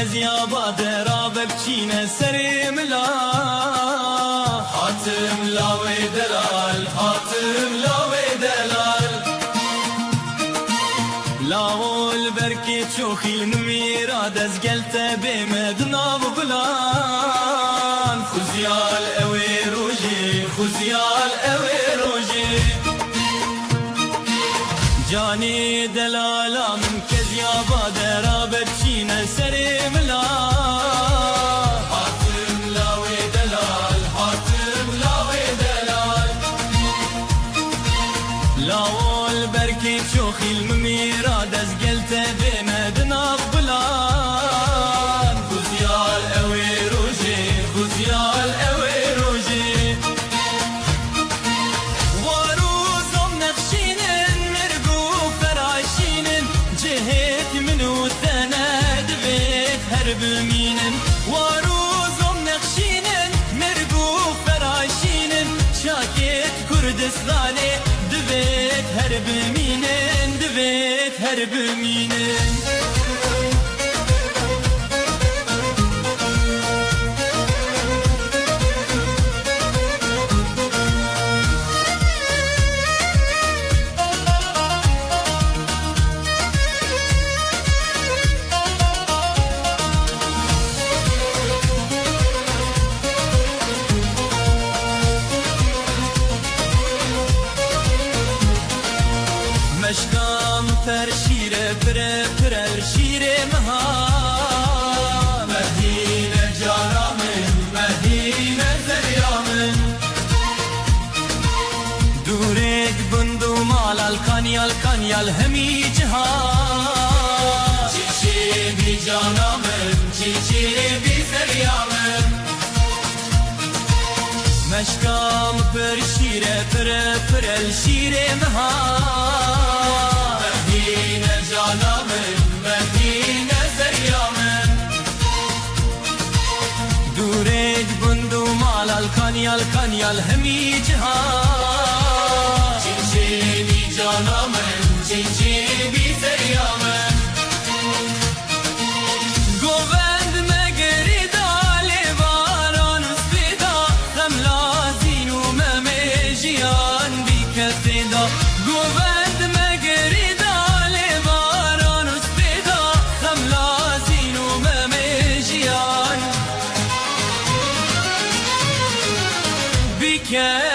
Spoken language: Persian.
كزيا بادر ببچين سري ملا حاتم لاوي دلال حاتم لاوي دلال لاول بركي تشوخي نميرا دزقلت بمدنا ببلان خزيال اوي روجي خزيال اوي روجي جاني دلالا من كزيا بادر ببچين سري ملا حاتم لاوي دلال حاتم لاوي دلال لاول بركي تشوخي المميرا دزقلت بمدنا بلان خزيال اوي روجي خزيال اوي روجي واروزم نخشين مرقو فراشين جهت منو ثند بيت هرب مين واروزم نخشين مرقو فراشين شاكت كردستاني دبيت هرب مينن دبيت هرب مينن مشكام پر شیره پر شیره مها مدینه جانامن مدینه زریامن دورک بندو مال الکانیال همی جهان چیچی بی جانامن چیچی بی زریامن مشكام پر شیره پر شیره مها مدینه جانامن مدینه زریامن دورج بندو مال الکانیال همی جهان چیچی بی جانامن چیچی بی زریامن گوبند مگری دالی باران و سپیدا خملازین و ممیجیان بیکن